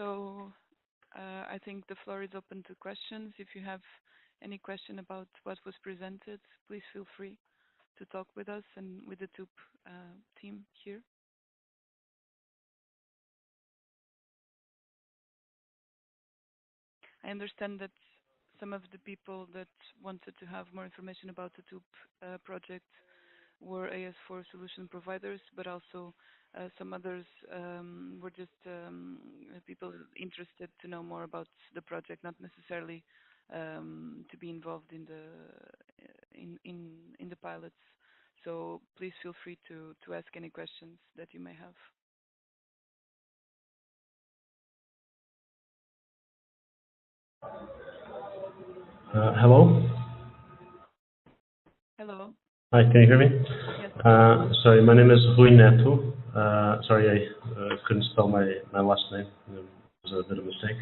So I think the floor is open to questions. If you have any question about what was presented, please feel free to talk with us and with the TOOP team here. I understand that some of the people that wanted to have more information about the TOOP project were AS4 solution providers, but also some others were just people interested to know more about the project, not necessarily to be involved in the pilots. So please feel free to ask any questions that you may have. Hello. Hello. Hi, can you hear me? Yes. Sorry, my name is Rui Neto. Sorry, I couldn't spell my last name. It was a bit of a mistake.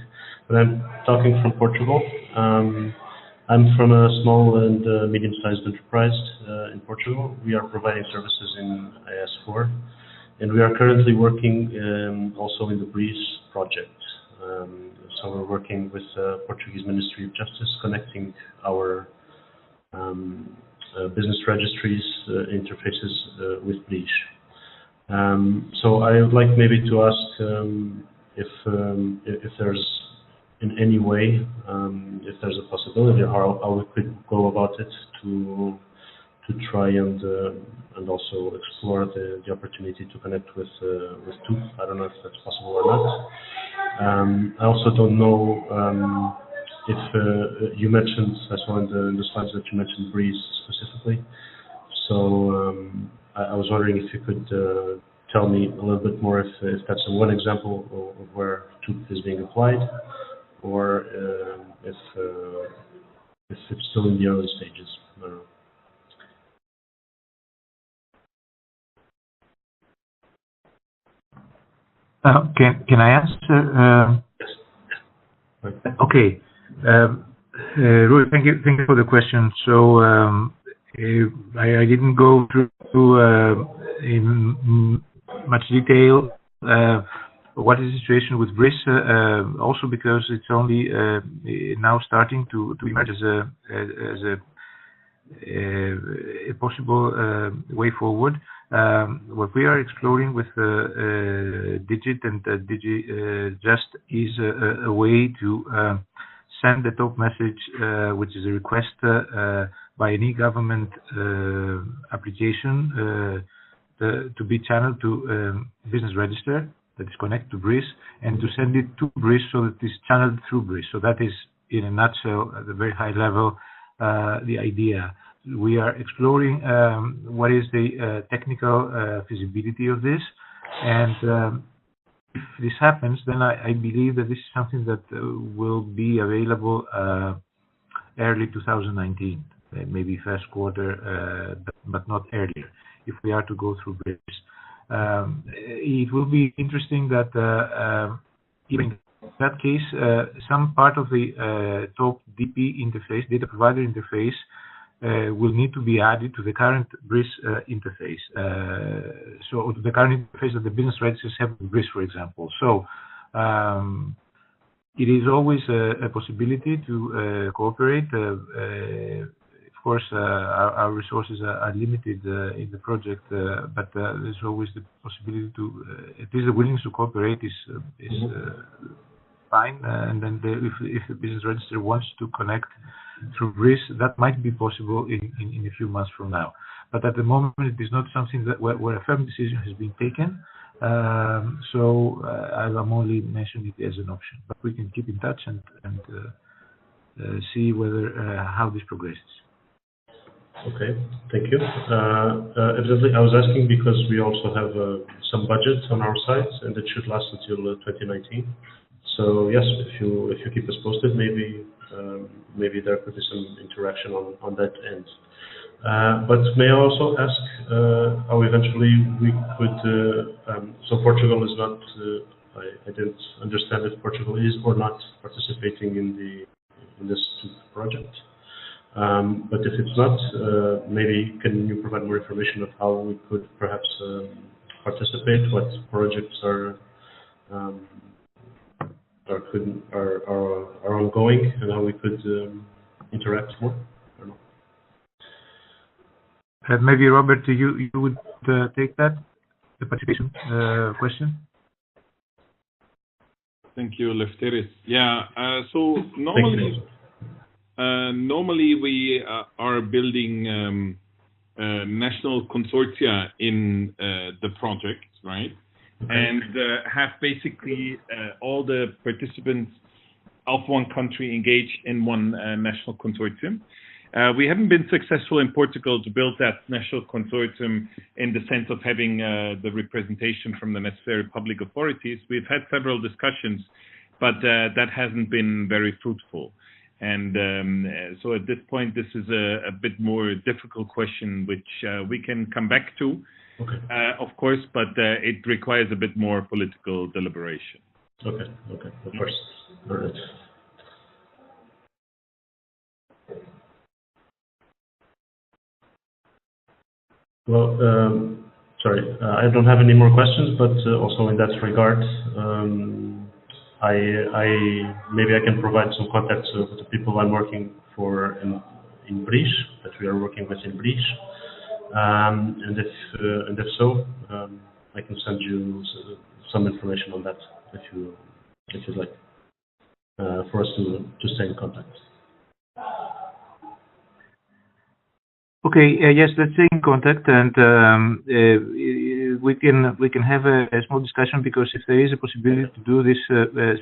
But I'm talking from Portugal. I'm from a small and medium-sized enterprise in Portugal. We are providing services in AS4, and we are currently working also in the BRIEZE project. So we're working with the Portuguese Ministry of Justice, connecting our business registries interfaces with BRIEZE. So I would like maybe to ask if there's in any way, if there's a possibility, how we could go about it to try and also explore the opportunity to connect with TOOP. I don't know if that's possible or not. I also don't know if you mentioned, I saw in the slides that you mentioned BRIEZE specifically. So I was wondering if you could tell me a little bit more if that's one example of where TOOP is being applied, or if it's still in the early stages. I don't know. Can I answer? Yes. Okay. Rui, thank you for the question. So I didn't go through in much detail what is the situation with BRIEZE, also because it's only now starting to emerge as a possible way forward. What we are exploring with Digit and DigiJust is a way to send the TOOP message, which is a request by an e-government application to be channeled to business register that is connected to BRIEZE, and to send it to BRIEZE so that it is channeled through BRIEZE. So that is, in a nutshell, at a very high level, the idea. We are exploring what is the technical feasibility of this, and if this happens, then I believe that this is something that will be available early 2019, maybe first quarter, but not earlier, if we are to go through BRIEZE. It will be interesting that even in that case, some part of the TOOP DP interface, data provider interface, will need to be added to the current BRIEZE interface. So the current interface that the business registers have with BRIEZE, for example. So it is always a possibility to cooperate. Of course, our resources are limited in the project, but there's always the possibility to, at least the willingness to cooperate is fine. And then if the business register wants to connect through BRIEZE, that might be possible in a few months from now. But at the moment, it is not something that where a firm decision has been taken. So I'm only mentioning it as an option. But we can keep in touch and see whether how this progresses. Okay, thank you. Evidently, I was asking because we also have some budget on our side, and it should last until 2019. So yes, if you keep us posted, maybe there could be some interaction on that end. But may I also ask how eventually we could? So Portugal is not. I didn't understand if Portugal is or not participating in this project. But if it's not, maybe can you provide more information of how we could perhaps participate? What projects are are ongoing and how we could interact more. I don't know. Maybe Robert, you would take that, the participation question. Thank you, Lefteris. Yeah. So normally we are building national consortia in the project, right? Okay. And have basically all the participants of one country engaged in one national consortium. We haven't been successful in Portugal to build that national consortium in the sense of having the representation from the necessary public authorities. We've had several discussions, but that hasn't been very fruitful. And so at this point, this is a bit more difficult question, which we can come back to, okay. Of course, but it requires a bit more political deliberation. Okay, of course. All right. Well, sorry, I don't have any more questions, but also in that regard, maybe I can provide some contacts with the people I'm working for in Briche, that we are working with in Briche, and if so, I can send you some information on that if you'd like, for us to stay in contact. Okay. Yes, let's stay in contact, and we can have a small discussion, because if there is a possibility to do this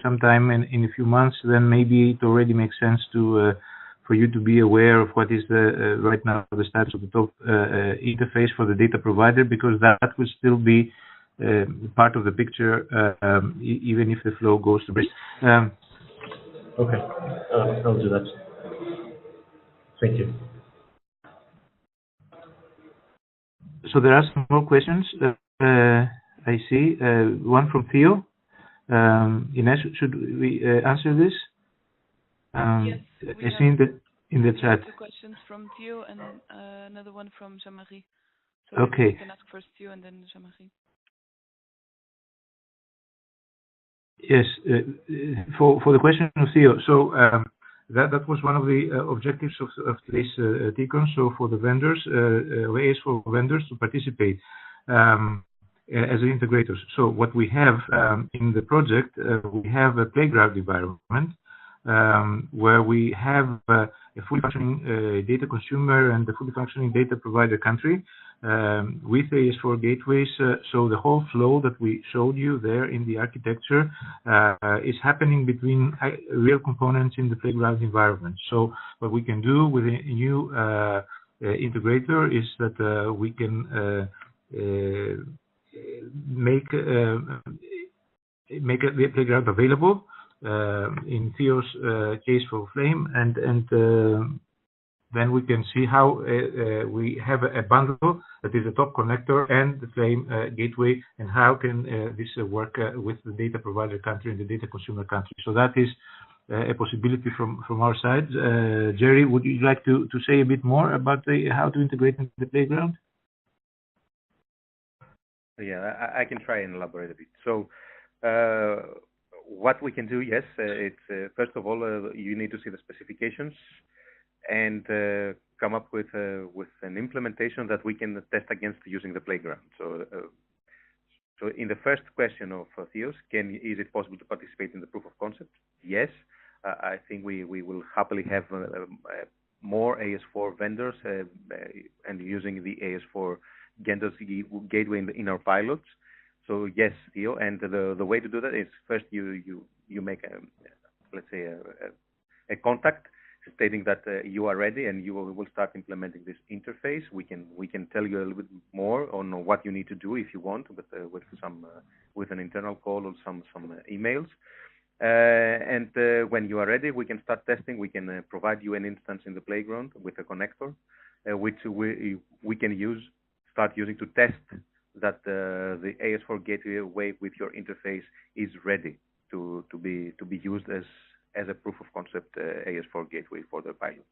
sometime in a few months, then maybe it already makes sense to for you to be aware of what is the right now the status of the TOOP interface for the data provider, because that will still be part of the picture, even if the flow goes to Brice. Okay, I'll do that. Thank you. So there are some more questions. I see one from Theo. Ines, should we answer this? Yes, I see in the chat. Two questions from Theo and another one from Jean-Marie. So okay. You can ask first Theo and then Jean-Marie. Yes, for the question of Theo. So that was one of the objectives of today's TCON. So for the vendors, ways for vendors to participate as integrators. So what we have in the project, we have a playground environment where we have a fully functioning data consumer and a fully functioning data provider country with AS4 gateways. So the whole flow that we showed you there in the architecture is happening between real components in the playground environment. So what we can do with a new integrator is that we can make a playground available. In Theo's case for Flame, and then we can see how we have a bundle that is a top connector and the Flame gateway, and how can this work with the data provider country and the data consumer country. So that is a possibility from our side. Jerry, would you like to say a bit more about how to integrate in the playground? Yeah, I can try and elaborate a bit. So what we can do, yes, it's first of all, you need to see the specifications and come up with an implementation that we can test against using the playground. So in the first question of Theos, is it possible to participate in the proof of concept? Yes, I think we will happily have more AS4 vendors and using the AS4 gateway in our pilots. So yes, Theo, and the way to do that is first you make let's say a contact stating that you are ready and you will start implementing this interface. We can tell you a little bit more on what you need to do if you want with an internal call or some emails. And when you are ready, we can start testing. We can provide you an instance in the playground with a connector, which we can start using to test that the AS4 gateway with your interface is ready to be used as a proof of concept AS4 gateway for the pilots.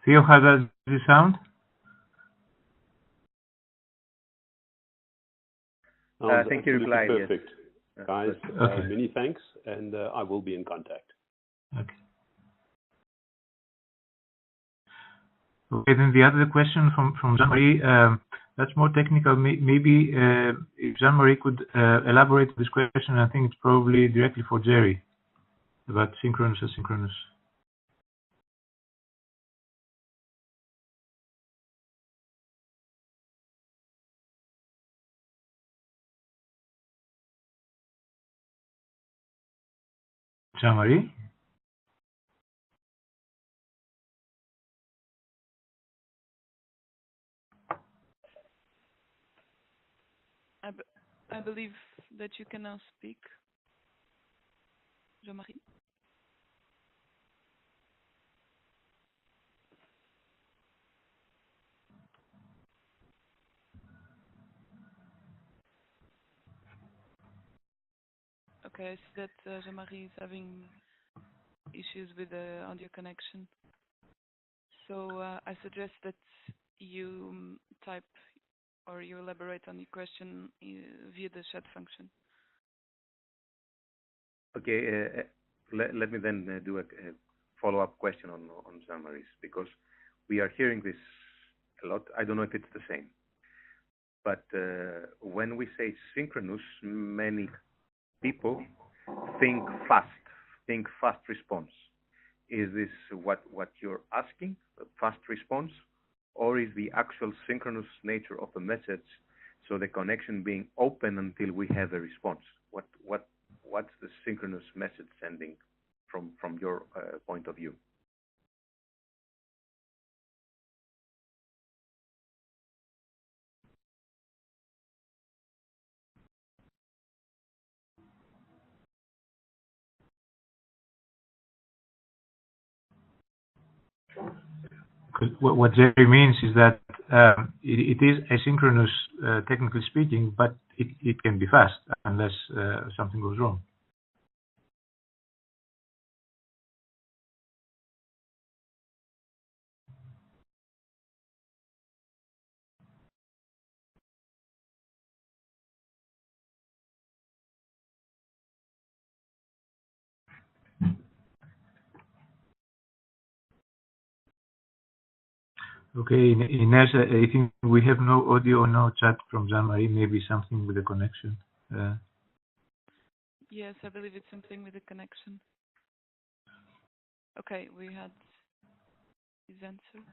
Theo, how does it sound? I think you replied, perfect. Yes. Guys, Okay. many thanks, and I will be in contact. Okay. Okay, then the other question from Jean-Marie, that's more technical. Maybe if Jean-Marie could elaborate this question, I think it's probably directly for Jerry about synchronous, asynchronous. Jean-Marie? I believe that you can now speak, Jean-Marie. Okay, I see that Jean-Marie is having issues with the audio connection. So I suggest that you type or you elaborate on your question via the chat function. Okay, let me then do a follow-up question on Jean-Marie's, because we are hearing this a lot. I don't know if it's the same. But when we say synchronous, many people think fast response. Is this what you're asking, a fast response? Or is the actual synchronous nature of the message, so the connection being open until we have a response? What's the synchronous message sending from your point of view? What Jerry means is that it is asynchronous, technically speaking, but it can be fast unless something goes wrong. Okay, Ines, I think we have no audio or no chat from Jean-Marie, maybe something with the connection. Yes, I believe it's something with the connection. Okay, we had his answer.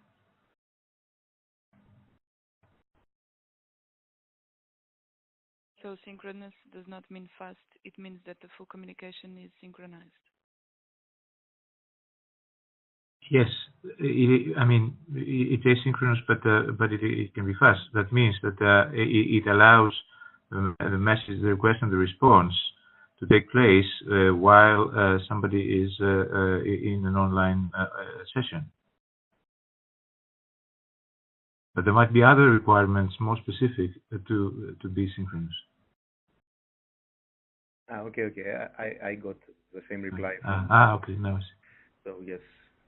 So synchronous does not mean fast. It means that the full communication is synchronized. Yes, I mean, it's asynchronous, but it can be fast. That means that it allows the message, the request, and the response to take place while somebody is in an online session. But there might be other requirements more specific to be synchronous. Okay. I got the same reply. Okay, no. So yes,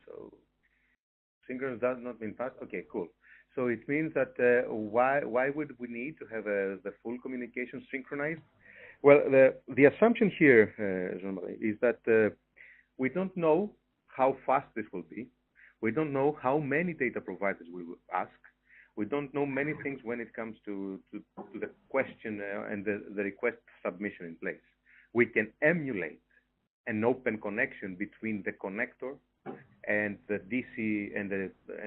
so synchronous does not mean fast. Okay, cool. So it means that why would we need to have the full communication synchronized? Well, the assumption here, Jean-Marie, is that we don't know how fast this will be. We don't know how many data providers we will ask. We don't know many things when it comes to the question and the request submission in place. We can emulate an open connection between the connector and the DC and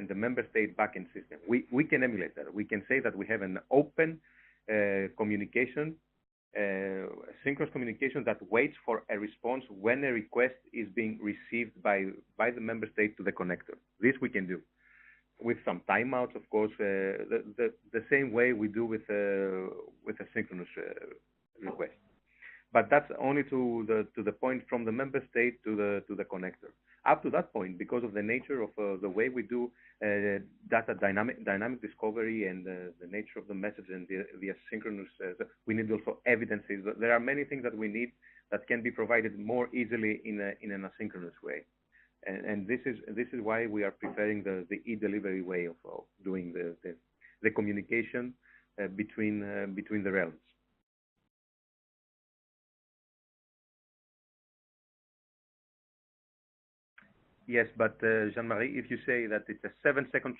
the member state backend system. We can emulate that. We can say that we have an open communication, synchronous communication that waits for a response when a request is being received by the member state to the connector. This we can do with some timeouts, of course, the same way we do with a synchronous request. But that's only to the point from the member state to the connector. Up to that point, because of the nature of the way we do data dynamic discovery and the nature of the message and the asynchronous, we need also evidences. There are many things that we need that can be provided more easily in an asynchronous way. And this is why we are preferring the eDelivery way of doing the communication between the realms. Yes, but Jean-Marie, if you say that it's a 7-second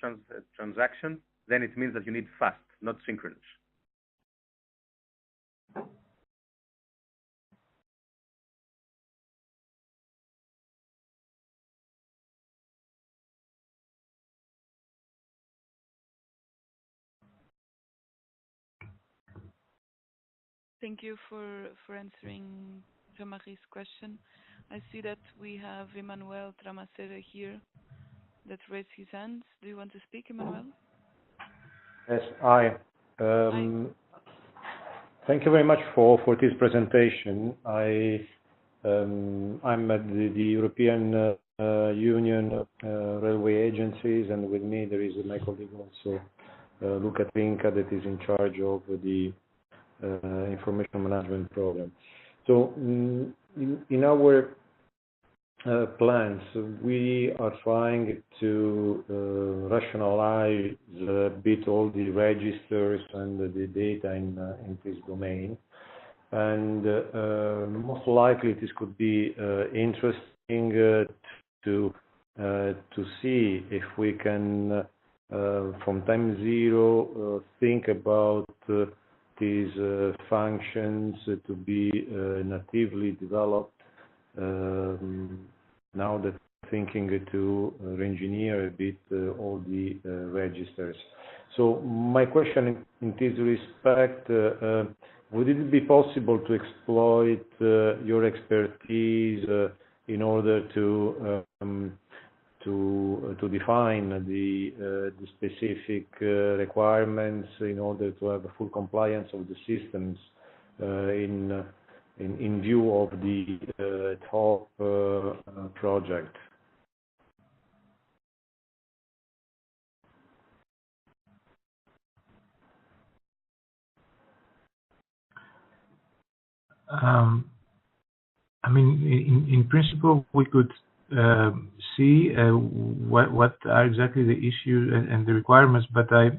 transaction, then it means that you need fast, not synchronous. Thank you for answering Jean-Marie's question. I see that we have Emmanuel Tramacere here that raised his hand. Do you want to speak, Emmanuel? Yes, hi. Thank you very much for this presentation. I'm at the European Union Railway Agencies, and with me there is my colleague also, Luca Trinca, that is in charge of the information management program. So in our plans, we are trying to rationalize a bit all the registers and the data in this domain. And most likely this could be interesting to see if we can, from time zero, think about these functions to be natively developed. Now that thinking to re-engineer a bit all the registers. So my question in this respect, would it be possible to exploit your expertise in order to define the specific requirements in order to have a full compliance of the systems in view of the TOOP project? I mean, in principle, we could see what are exactly the issues and the requirements, but I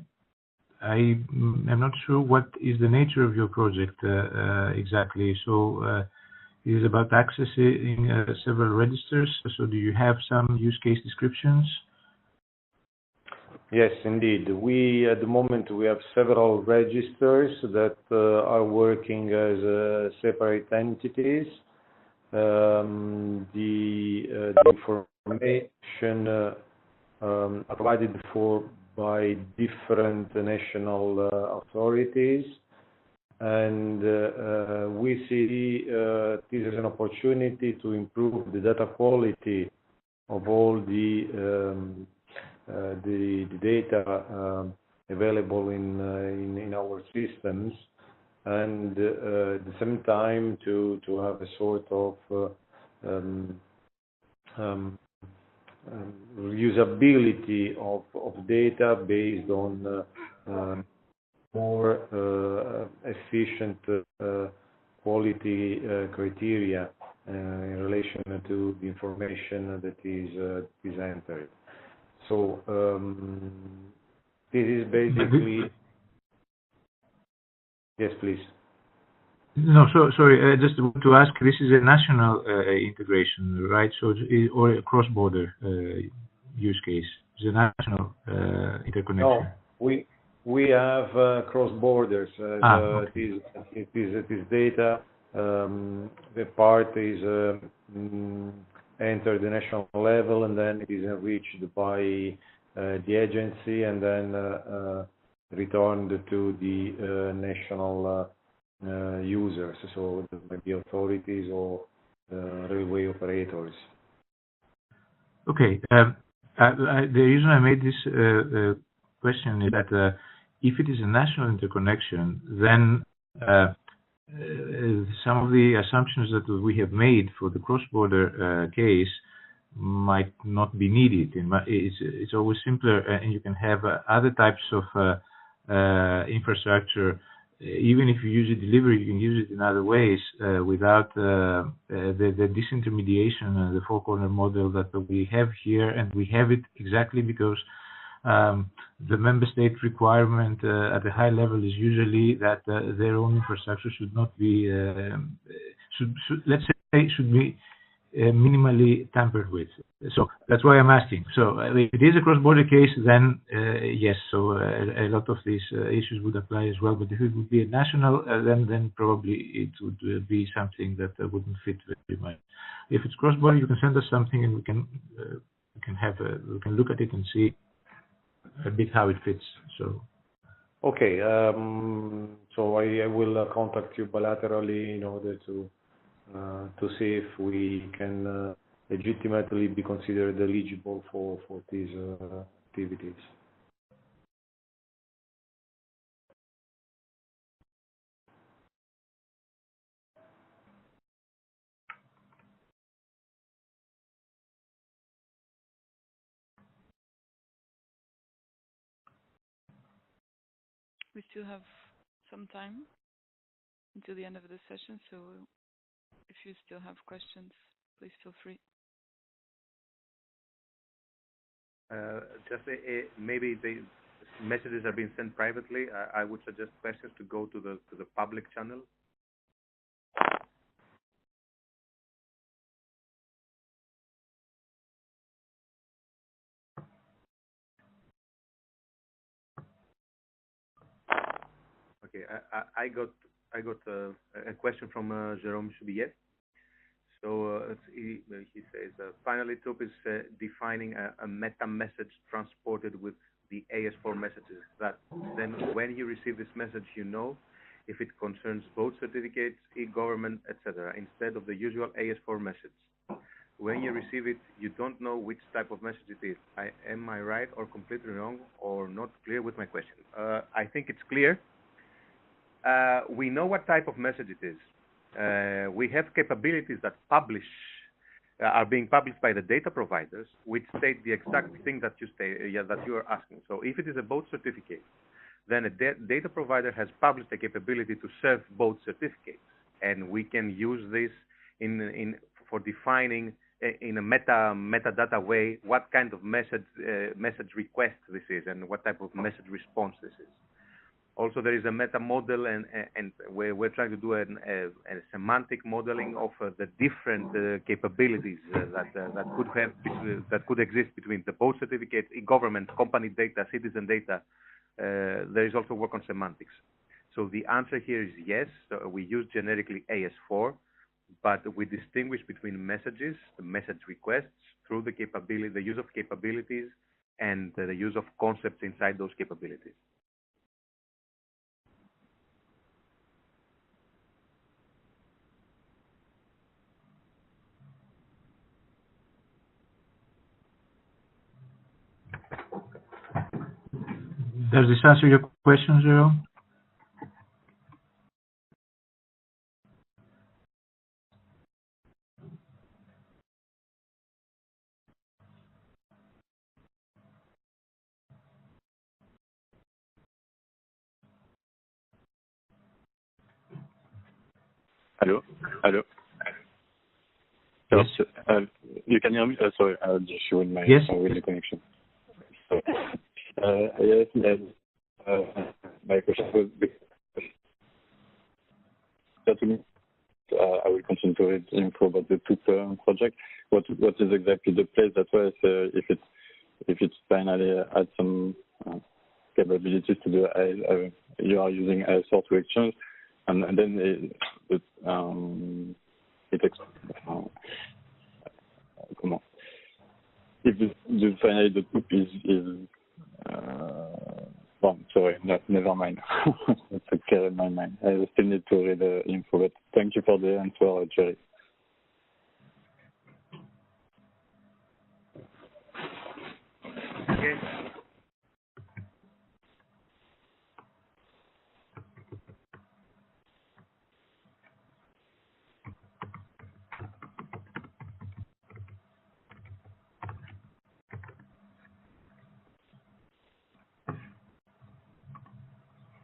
am not sure what is the nature of your project exactly. So it is about accessing several registers. So do you have some use case descriptions? Yes, indeed. At the moment, we have several registers that are working as separate entities. The information are provided for by different national authorities, and we see this as an opportunity to improve the data quality of all the data available in our systems, and at the same time to have a sort of reusability of data based on more efficient quality criteria in relation to the information that is entered. So this is basically. Yes, please. No, sorry. Just to ask, this is a national integration, right? So, or a cross-border use case. It's a national interconnection. No, we have cross borders. Okay. It is data. The part is entered the national level, and then it is enriched by the agency, and then returned to the national users, so maybe authorities or railway operators. Okay. The reason I made this question is that if it is a national interconnection, then some of the assumptions that we have made for the cross-border case might not be needed. It's always simpler, and you can have other types of infrastructure even if you use eDelivery, you can use it in other ways without the disintermediation and the four-corner model that we have here, and we have it exactly because the member state requirement at a high level is usually that their own infrastructure should not be, let's say, should be minimally tampered with. So that's why I'm asking. So if it is a cross-border case, then yes. So a lot of these issues would apply as well. But if it would be a national, then probably it would be something that wouldn't fit very much. If it's cross-border, you can send us something, and we can look at it and see a bit how it fits. So. Okay. So I will contact you bilaterally in order to see if we can legitimately be considered eligible for these activities. We still have some time until the end of the session, so if you still have questions, please feel free. Just maybe the messages are being sent privately. I would suggest questions to go to the public channel. Okay, I got a question from Jérôme Choubillet. So he says, finally, TOOP is defining a meta message transported with the AS4 messages that then when you receive this message, you know if it concerns both certificates, e-government, etc., instead of the usual AS4 message. When you receive it, you don't know which type of message it is. Am I right or completely wrong or not clear with my question? I think it's clear. We know what type of message it is. We have capabilities that are being published by the data providers, which state the exact thing that you are asking. So if it is a both certificate, then a data provider has published a capability to serve both certificates, and we can use this for defining in a metadata way what kind of message request this is and what type of message response this is. Also, there is a meta model, and we're trying to do a semantic modeling of the different capabilities that could exist between the both certificates, e-government, company data, citizen data. There is also work on semantics. So the answer here is yes. So we use generically AS4, but we distinguish between messages, the message requests, through the use of capabilities, and the use of concepts inside those capabilities. Does this answer your question, Jerome? Hello? Yes. You can hear me? Sorry, I'll just show my with the connection. So, yes, my question was, to me, I will continue to read info about the TOOP project. What is exactly the place? That's why if it's finally add some capabilities to the you are using ISR to exchange, and then if finally the TOOP is sorry, never mind. It's okay in my mind. I still need to read the info, but thank you for the answer, Jerry. Okay.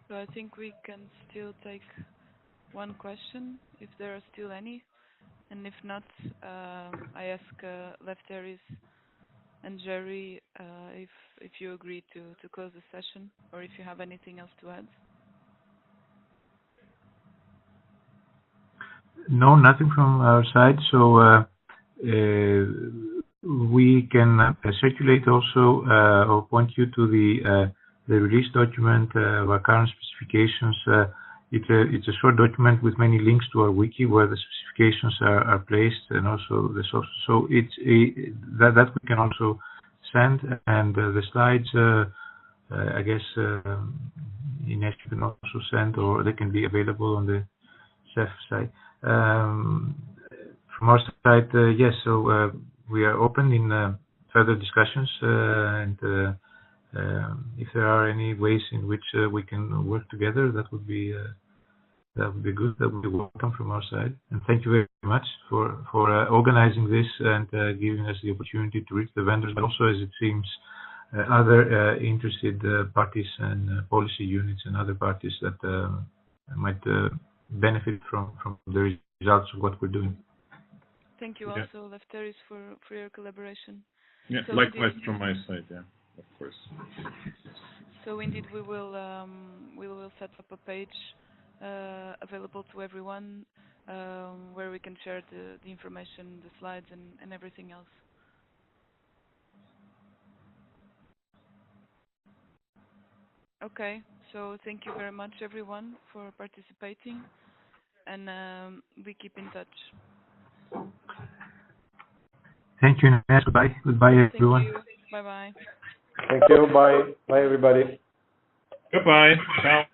So I think we can still take one question if there are still any, and if not, I ask Lefteris and Jerry if you agree to close the session, or if you have anything else to add. No, nothing from our side. So we can circulate also or point you to the release document of our current specifications. It's a short document with many links to our wiki where the specifications are placed, and also the source. So it's that we can also send, and the slides. I guess Ines can also send, or they can be available on the CEF site. From our side, yes. So we are open in further discussions, and if there are any ways in which we can work together, that would be good. That would be welcome from our side. And thank you very much for organizing this and giving us the opportunity to reach the vendors, but also, as it seems, other interested parties and policy units and other parties that might benefit from the results of what we're doing. Thank you also, Lefteris, for your collaboration. Yeah, so likewise indeed, from my side. Yeah, of course. So indeed, we will set up a page available to everyone where we can share the information, the slides, and everything else. Okay, so thank you very much, everyone, for participating, and we keep in touch. Thank you, Ines. Goodbye. Goodbye, everyone. Thank you. Bye-bye. Thank you. Bye. Bye, everybody. Goodbye. Ciao.